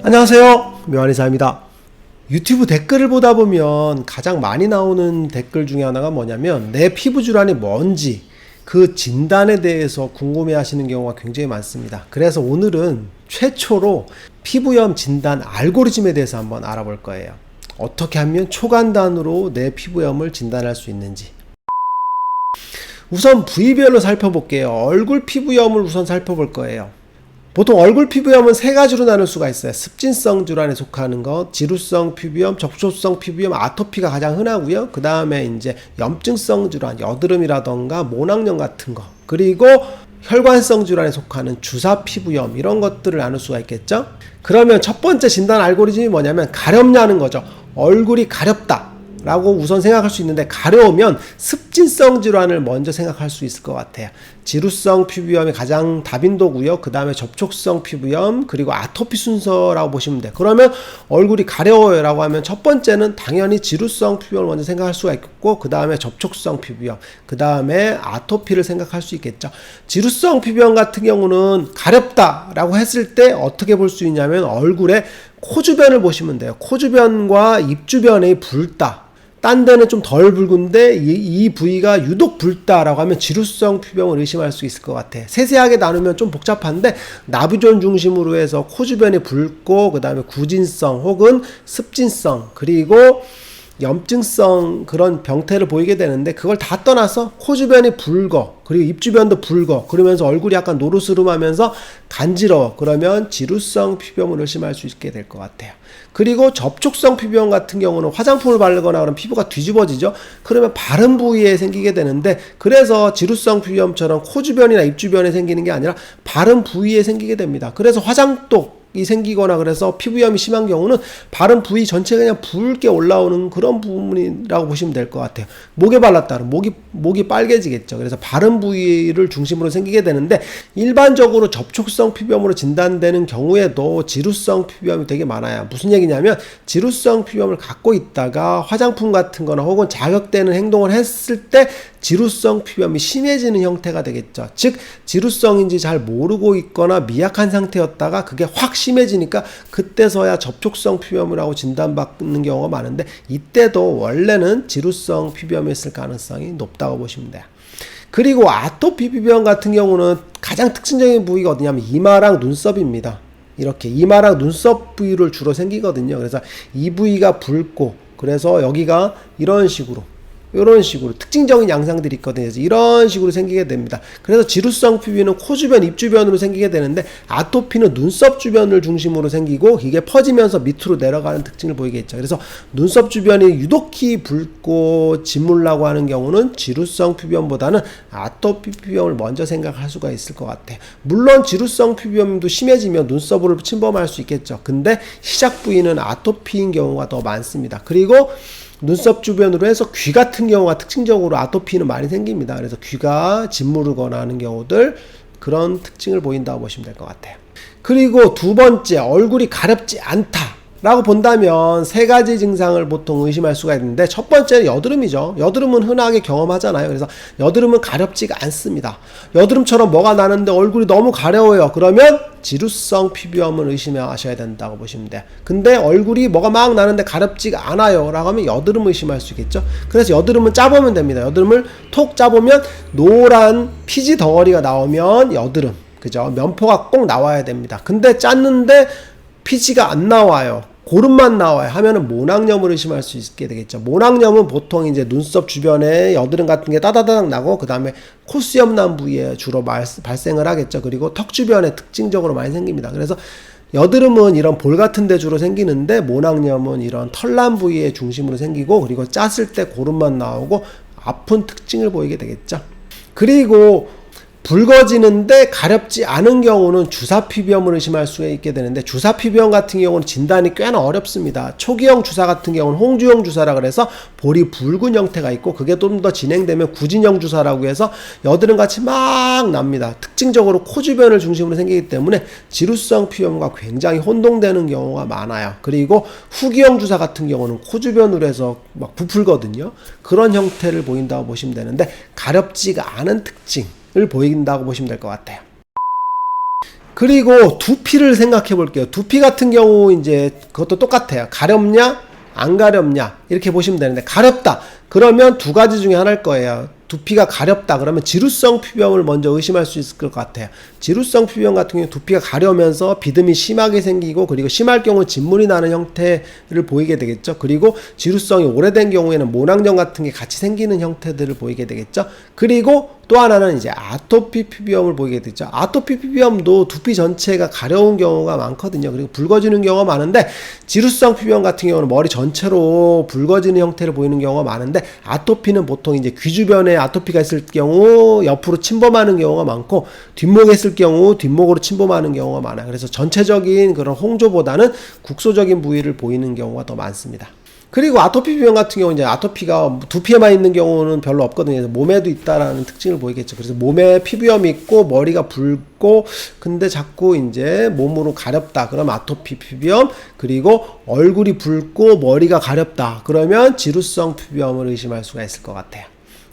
안녕하세요, 묘한의사입니다. 유튜브 댓글을 보다 보면 가장 많이 나오는 댓글 중에 하나가 뭐냐면 내 피부 질환이 뭔지 그 진단에 대해서 궁금해 하시는 경우가 굉장히 많습니다. 그래서 오늘은 최초로 피부염 진단 알고리즘에 대해서 한번 알아볼 거예요. 어떻게 하면 초간단으로 내 피부염을 진단할 수 있는지. 우선 부위별로 살펴볼게요. 얼굴 피부염을 우선 살펴볼 거예요. 보통 얼굴 피부염은 세 가지로 나눌 수가 있어요. 습진성 질환에 속하는 것, 지루성 피부염, 접촉성 피부염, 아토피가 가장 흔하고요. 그 다음에 이제 염증성 질환, 여드름이라던가 모낭염 같은 거, 그리고 혈관성 질환에 속하는 주사 피부염, 이런 것들을 나눌 수가 있겠죠. 그러면 첫 번째 진단 알고리즘이 뭐냐면 가렵냐는 거죠. 얼굴이 가렵다 라고 우선 생각할 수 있는데, 가려우면 습진성 질환을 먼저 생각할 수 있을 것 같아요. 지루성 피부염이 가장 다빈도고요. 그 다음에 접촉성 피부염, 그리고 아토피 순서라고 보시면 돼요. 그러면 얼굴이 가려워요 라고 하면 첫 번째는 당연히 지루성 피부염을 먼저 생각할 수가 있고, 그 다음에 접촉성 피부염, 그 다음에 아토피를 생각할 수 있겠죠. 지루성 피부염 같은 경우는 가렵다 라고 했을 때 어떻게 볼 수 있냐면 얼굴에 코 주변을 보시면 돼요. 코 주변과 입 주변에 붉다, 딴 데는 좀 덜 붉은데 이 부위가 유독 붉다라고 하면 지루성 피부염을 의심할 수 있을 것 같아. 세세하게 나누면 좀 복잡한데, 나부존 중심으로 해서 코 주변이 붉고, 그 다음에 구진성 혹은 습진성, 그리고 염증성 그런 병태를 보이게 되는데, 그걸 다 떠나서 코 주변이 붉어, 그리고 입 주변도 붉어, 그러면서 얼굴이 약간 노르스름하면서 간지러워, 그러면 지루성 피부염을 의심할 수 있게 될 것 같아요. 그리고 접촉성 피부염 같은 경우는 화장품을 바르거나 그러면 피부가 뒤집어지죠. 그러면 바른 부위에 생기게 되는데, 그래서 지루성 피부염처럼 코 주변이나 입 주변에 생기는 게 아니라 바른 부위에 생기게 됩니다. 그래서 화장독이 생기거나 그래서 피부염이 심한 경우는 바른 부위 전체가 그냥 붉게 올라오는 그런 부분이라고 보시면 될 것 같아요. 목에 발랐다 그러면 목이 빨개지겠죠. 그래서 바른 부위를 중심으로 생기게 되는데, 일반적으로 접촉성 피부염으로 진단되는 경우에도 지루성 피부염이 되게 많아요. 무슨 얘기냐면, 지루성 피부염을 갖고 있다가 화장품 같은 거나 혹은 자극되는 행동을 했을 때 지루성 피부염이 심해지는 형태가 되겠죠. 즉 지루성인지 잘 모르고 있거나 미약한 상태였다가 그게 확 심해지니까 그때서야 접촉성 피부염이라고 진단받는 경우가 많은데, 이때도 원래는 지루성 피부염이었을 가능성이 높다고 보시면 돼요. 그리고 아토피 피부염 같은 경우는 가장 특징적인 부위가 어디냐면 이마랑 눈썹입니다. 이렇게 이마랑 눈썹 부위를 주로 생기거든요. 그래서 이 부위가 붉고, 그래서 여기가 이런 식으로 특징적인 양상들이 있거든요. 그래서 이런 식으로 생기게 됩니다. 그래서 지루성 피부는 코 주변, 입 주변으로 생기게 되는데, 아토피는 눈썹 주변을 중심으로 생기고 이게 퍼지면서 밑으로 내려가는 특징을 보이겠죠. 그래서 눈썹 주변이 유독히 붉고 짓물라고 하는 경우는 지루성 피부염보다는 아토피 피부염을 먼저 생각할 수가 있을 것 같아요. 물론 지루성 피부염도 심해지면 눈썹을 침범할 수 있겠죠. 근데 시작 부위는 아토피인 경우가 더 많습니다. 그리고 눈썹 주변으로 해서 귀 같은 경우가 특징적으로 아토피는 많이 생깁니다. 그래서 귀가 짓무르거나 하는 경우들, 그런 특징을 보인다고 보시면 될 것 같아요. 그리고 두 번째, 얼굴이 가렵지 않다 라고 본다면 세 가지 증상을 보통 의심할 수가 있는데, 첫 번째는 여드름이죠. 여드름은 흔하게 경험하잖아요. 그래서 여드름은 가렵지가 않습니다. 여드름처럼 뭐가 나는데 얼굴이 너무 가려워요. 그러면 지루성 피부염을 의심하셔야 된다고 보시면 돼요. 근데 얼굴이 뭐가 막 나는데 가렵지가 않아요 라고 하면 여드름을 의심할 수 있겠죠. 그래서 여드름은 짜보면 됩니다. 여드름을 톡 짜보면 노란 피지 덩어리가 나오면 여드름, 그죠? 면포가 꼭 나와야 됩니다. 근데 짰는데 피지가 안 나와요, 고름만 나와요 하면은 모낭염을 의심할 수 있게 되겠죠. 모낭염은 보통 이제 눈썹 주변에 여드름 같은 게 따다다닥 나고, 그 다음에 콧수염 난 부위에 주로 발생을 하겠죠. 그리고 턱 주변에 특징적으로 많이 생깁니다. 그래서 여드름은 이런 볼 같은 데 주로 생기는데, 모낭염은 이런 털난 부위에 중심으로 생기고, 그리고 짰을 때 고름만 나오고 아픈 특징을 보이게 되겠죠. 그리고 붉어지는데 가렵지 않은 경우는 주사 피부염을 의심할 수가 있게 되는데, 주사 피부염 같은 경우는 진단이 꽤나 어렵습니다. 초기형 주사 같은 경우는 홍주형 주사라 그래서 볼이 붉은 형태가 있고, 그게 좀 더 진행되면 구진형 주사라고 해서 여드름 같이 막 납니다. 특징적으로 코 주변을 중심으로 생기기 때문에 지루성 피부염과 굉장히 혼동되는 경우가 많아요. 그리고 후기형 주사 같은 경우는 코 주변으로 해서 막 부풀거든요. 그런 형태를 보인다고 보시면 되는데, 가렵지가 않은 특징 을 보인다고 보시면 될 것 같아요. 그리고 두피를 생각해 볼게요. 두피 같은 경우 이제 그것도 똑같아요. 가렵냐 안 가렵냐 이렇게 보시면 되는데, 가렵다 그러면 두 가지 중에 하나일 거예요. 두피가 가렵다 그러면 지루성 피부염을 먼저 의심할 수 있을 것 같아요. 지루성 피부염 같은 경우 두피가 가려면서 비듬이 심하게 생기고, 그리고 심할 경우 진물이 나는 형태를 보이게 되겠죠. 그리고 지루성이 오래된 경우에는 모낭점 같은 게 같이 생기는 형태들을 보이게 되겠죠. 그리고 또 하나는 이제 아토피 피부염을 보이게 되죠. 아토피 피부염도 두피 전체가 가려운 경우가 많거든요. 그리고 붉어지는 경우가 많은데, 지루성 피부염 같은 경우는 머리 전체로 붉어지는 형태를 보이는 경우가 많은데, 아토피는 보통 이제 귀 주변에 아토피가 있을 경우 옆으로 침범하는 경우가 많고, 뒷목에 있을 경우 뒷목으로 침범하는 경우가 많아요. 그래서 전체적인 그런 홍조보다는 국소적인 부위를 보이는 경우가 더 많습니다. 그리고 아토피 피부염 같은 경우는 이제 아토피가 두피에만 있는 경우는 별로 없거든요. 그래서 몸에도 있다라는 특징을 보이겠죠. 그래서 몸에 피부염이 있고 머리가 붉고 근데 자꾸 이제 몸으로 가렵다 그러면 아토피 피부염, 그리고 얼굴이 붉고 머리가 가렵다 그러면 지루성 피부염을 의심할 수가 있을 것 같아요.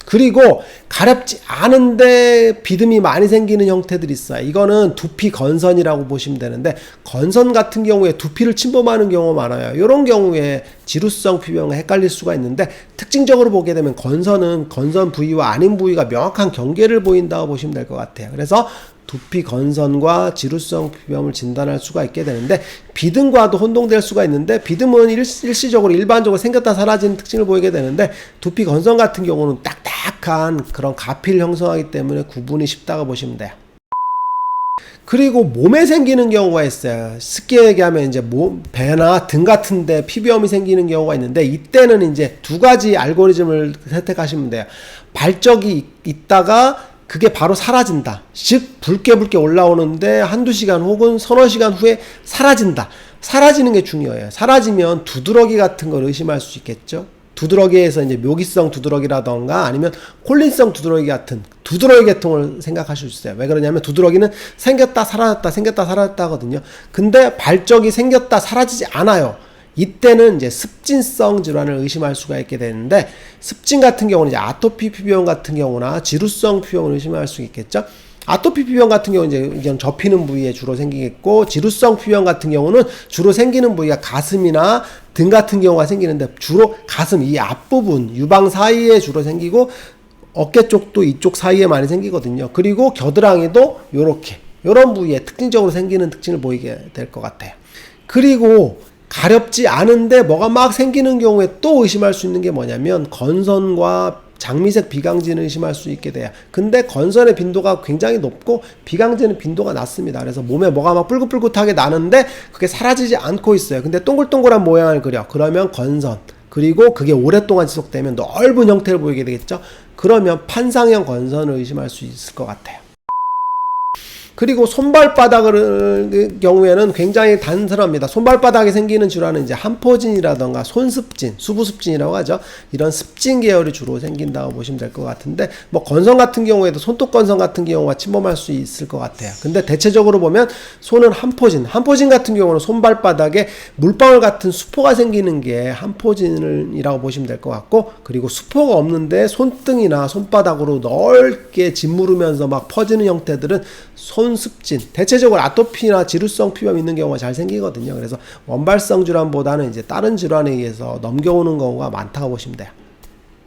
그리고 가렵지 않은데 비듬이 많이 생기는 형태들이 있어요. 이거는 두피 건선이라고 보시면 되는데, 건선 같은 경우에 두피를 침범하는 경우가 많아요. 이런 경우에 지루성 피부염과 헷갈릴 수가 있는데, 특징적으로 보게 되면 건선은 건선 부위와 아닌 부위가 명확한 경계를 보인다고 보시면 될 것 같아요. 그래서 두피 건선과 지루성 피부염을 진단할 수가 있게 되는데, 비듬과도 혼동될 수가 있는데, 비듬은 일시적으로 일반적으로 생겼다 사라지는 특징을 보이게 되는데, 두피 건선 같은 경우는 딱딱한 그런 가피를 형성하기 때문에 구분이 쉽다고 보시면 돼요. 그리고 몸에 생기는 경우가 있어요. 쉽게 얘기하면 이제 배나 등 같은데 피부염이 생기는 경우가 있는데, 이때는 이제 두 가지 알고리즘을 선택하시면 돼요. 발적이 있다가 그게 바로 사라진다. 즉 붉게 올라오는데 한두 시간 혹은 서너 시간 후에 사라진다. 사라지는 게 중요해요. 사라지면 두드러기 같은 걸 의심할 수 있겠죠. 두드러기에서 이제 묘기성 두드러기라던가 아니면 콜린성 두드러기 같은 두드러기 계통을 생각하실 수 있어요. 왜 그러냐면 두드러기는 생겼다 사라졌다 생겼다 사라졌다 하거든요. 근데 발적이 생겼다 사라지지 않아요. 이때는 이제 습진성 질환을 의심할 수가 있게 되는데, 습진 같은 경우는 이제 아토피 피부염 같은 경우나 지루성 피부염을 의심할 수 있겠죠. 아토피 피부염 같은 경우는 이제 접히는 부위에 주로 생기겠고, 지루성 피부염 같은 경우는 주로 생기는 부위가 가슴이나 등 같은 경우가 생기는데, 주로 가슴 이 앞부분 유방 사이에 주로 생기고, 어깨 쪽도 이쪽 사이에 많이 생기거든요. 그리고 겨드랑이도 요런 부위에 특징적으로 생기는 특징을 보이게 될 것 같아요. 그리고 가렵지 않은데 뭐가 막 생기는 경우에 또 의심할 수 있는 게 뭐냐면, 건선과 장미색 비강진을 의심할 수 있게 돼요. 근데 건선의 빈도가 굉장히 높고 비강진은 빈도가 낮습니다. 그래서 몸에 뭐가 막 뿔긋뿔긋하게 나는데 그게 사라지지 않고 있어요. 근데 동글동글한 모양을 그려. 그러면 건선. 그리고 그게 오랫동안 지속되면 넓은 형태를 보이게 되겠죠. 그러면 판상형 건선을 의심할 수 있을 것 같아요. 그리고 손발바닥의 경우에는 굉장히 단순합니다. 손발바닥에 생기는 질환은 이제 한포진이라던가 손습진, 수부습진이라고 하죠. 이런 습진 계열이 주로 생긴다고 보시면 될 것 같은데, 뭐 건선 같은 경우에도 손톱 건선 같은 경우가 침범할 수 있을 것 같아요. 근데 대체적으로 보면 손은 한포진 같은 경우는 손발바닥에 물방울 같은 수포가 생기는 게 한포진이라고 보시면 될 것 같고, 그리고 수포가 없는데 손등이나 손바닥으로 넓게 짓무르면서 막 퍼지는 형태들은 손습진, 대체적으로 아토피나 지루성 피부염 있는 경우가 잘 생기거든요. 그래서 원발성 질환보다는 이제 다른 질환에 의해서 넘겨오는 경우가 많다고 보시면 돼요.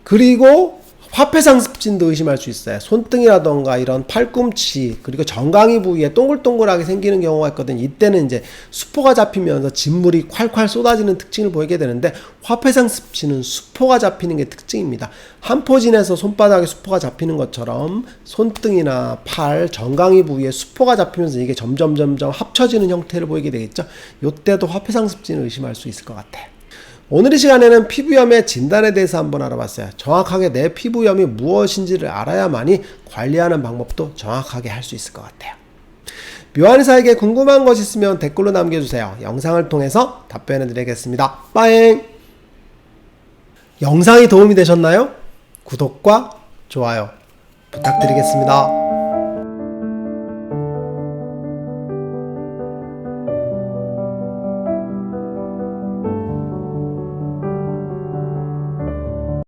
그리고 화폐상 습진도 의심할 수 있어요. 손등이라던가 이런 팔꿈치, 그리고 정강이 부위에 동글동글하게 생기는 경우가 있거든요. 이때는 이제 수포가 잡히면서 진물이 콸콸 쏟아지는 특징을 보이게 되는데, 화폐상 습진은 수포가 잡히는 게 특징입니다. 한포진에서 손바닥에 수포가 잡히는 것처럼 손등이나 팔, 정강이 부위에 수포가 잡히면서 이게 점점 합쳐지는 형태를 보이게 되겠죠. 이때도 화폐상 습진을 의심할 수 있을 것 같아요. 오늘 이 시간에는 피부염의 진단에 대해서 한번 알아봤어요. 정확하게 내 피부염이 무엇인지를 알아야만이 관리하는 방법도 정확하게 할 수 있을 것 같아요. 묘한의사에게 궁금한 것이 있으면 댓글로 남겨주세요. 영상을 통해서 답변해 드리겠습니다. 빠잉! 영상이 도움이 되셨나요? 구독과 좋아요 부탁드리겠습니다.